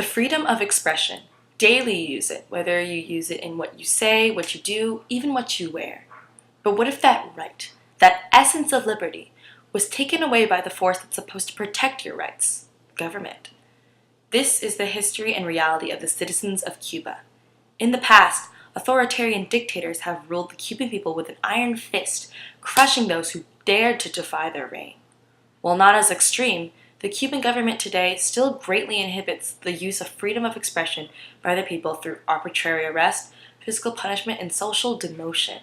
The freedom of expression. Daily use it, whether you use it in what you say, what you do, even what you wear. But what if that right, that essence of liberty, was taken away by the force that's supposed to protect your rights? Government. This is the history and reality of the citizens of Cuba. In the past, authoritarian dictators have ruled the Cuban people with an iron fist, crushing those who dared to defy their reign. While not as extreme, the Cuban government today still greatly inhibits the use of freedom of expression by the people through arbitrary arrest, physical punishment, and social demotion.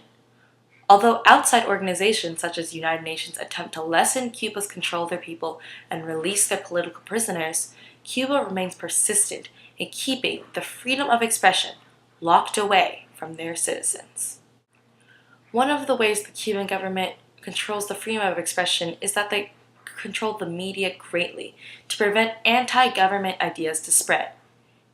Although outside organizations such as the United Nations attempt to lessen Cuba's control of their people and release their political prisoners, Cuba remains persistent in keeping the freedom of expression locked away from their citizens. One of the ways the Cuban government controls the freedom of expression is that they control the media greatly to prevent anti-government ideas to spread.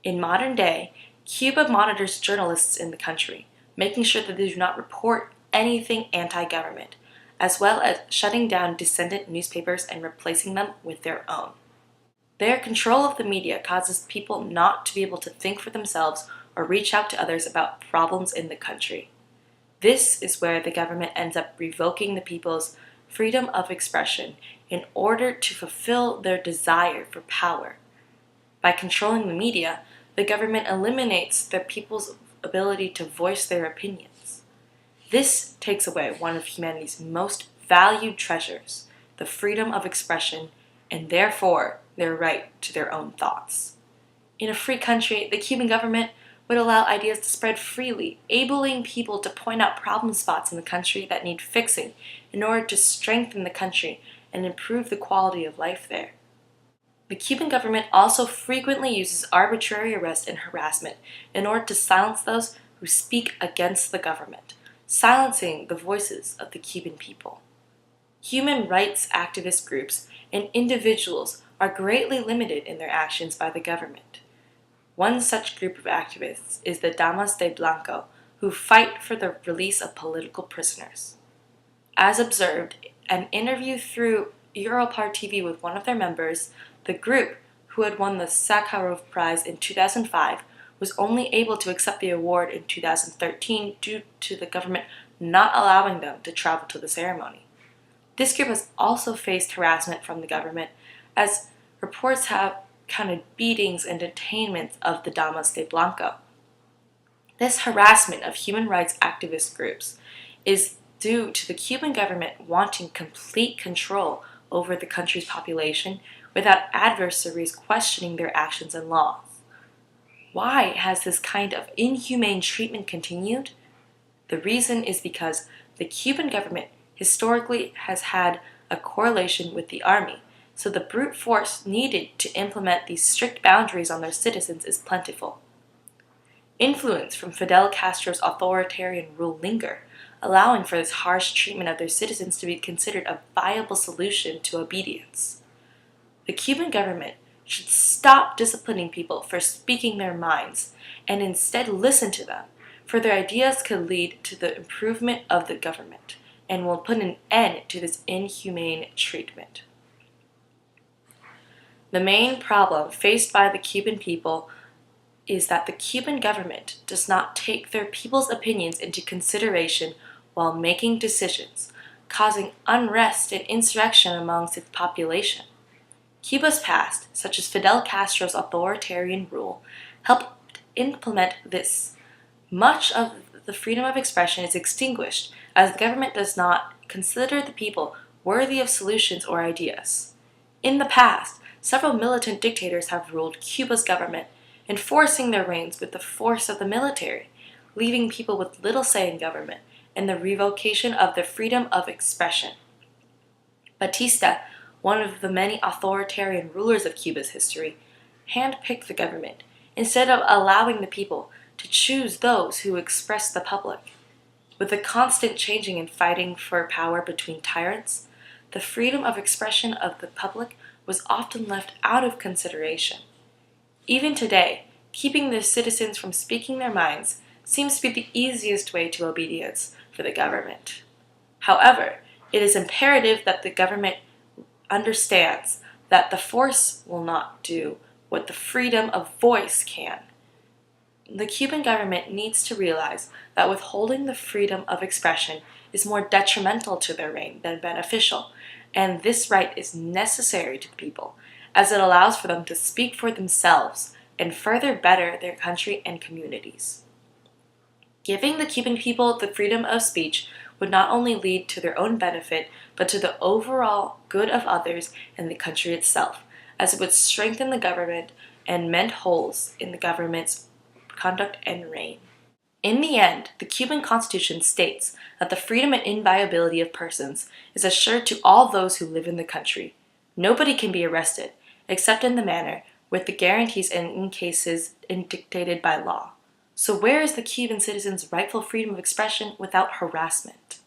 In modern day, Cuba monitors journalists in the country, making sure that they do not report anything anti-government, as well as shutting down dissident newspapers and replacing them with their own. Their control of the media causes people not to be able to think for themselves or reach out to others about problems in the country. This is where the government ends up revoking the people's freedom of expression in order to fulfill their desire for power. By controlling the media, the government eliminates the people's ability to voice their opinions. This takes away one of humanity's most valued treasures, the freedom of expression, and therefore their right to their own thoughts. In a free country, the Cuban government would allow ideas to spread freely, enabling people to point out problem spots in the country that need fixing in order to strengthen the country and improve the quality of life there. The Cuban government also frequently uses arbitrary arrest and harassment in order to silence those who speak against the government, silencing the voices of the Cuban people. Human rights activist groups and individuals are greatly limited in their actions by the government. One such group of activists is the Damas de Blanco, who fight for the release of political prisoners. As observed, an interview through Europar TV with one of their members, the group, who had won the Sakharov Prize in 2005, was only able to accept the award in 2013 due to the government not allowing them to travel to the ceremony. This group has also faced harassment from the government, as reports have counted beatings and detainments of the Damas de Blanco. This harassment of human rights activist groups is due to the Cuban government wanting complete control over the country's population without adversaries questioning their actions and laws. Why has this kind of inhumane treatment continued? The reason is because the Cuban government historically has had a correlation with the army, so the brute force needed to implement these strict boundaries on their citizens is plentiful. Influence from Fidel Castro's authoritarian rule linger, allowing for this harsh treatment of their citizens to be considered a viable solution to obedience. The Cuban government should stop disciplining people for speaking their minds and instead listen to them, for their ideas could lead to the improvement of the government and will put an end to this inhumane treatment. The main problem faced by the Cuban people is that the Cuban government does not take their people's opinions into consideration while making decisions, causing unrest and insurrection amongst its population. Cuba's past, such as Fidel Castro's authoritarian rule, helped implement this. Much of the freedom of expression is extinguished as the government does not consider the people worthy of solutions or ideas. In the past, several militant dictators have ruled Cuba's government, enforcing their reigns with the force of the military, leaving people with little say in government and the revocation of their freedom of expression. Batista, one of the many authoritarian rulers of Cuba's history, handpicked the government instead of allowing the people to choose those who express the public. With the constant changing and fighting for power between tyrants, the freedom of expression of the public was often left out of consideration. Even today, keeping the citizens from speaking their minds seems to be the easiest way to obedience for the government. However, it is imperative that the government understands that the force will not do what the freedom of voice can. The Cuban government needs to realize that withholding the freedom of expression is more detrimental to their reign than beneficial, and this right is necessary to the people, as it allows for them to speak for themselves and further better their country and communities. Giving the Cuban people the freedom of speech would not only lead to their own benefit, but to the overall good of others and the country itself, as it would strengthen the government and mend holes in the government's conduct and reign. In the end, the Cuban Constitution states that the freedom and inviolability of persons is assured to all those who live in the country. Nobody can be arrested, except in the manner with the guarantees and in cases dictated by law. So where is the Cuban citizen's rightful freedom of expression without harassment?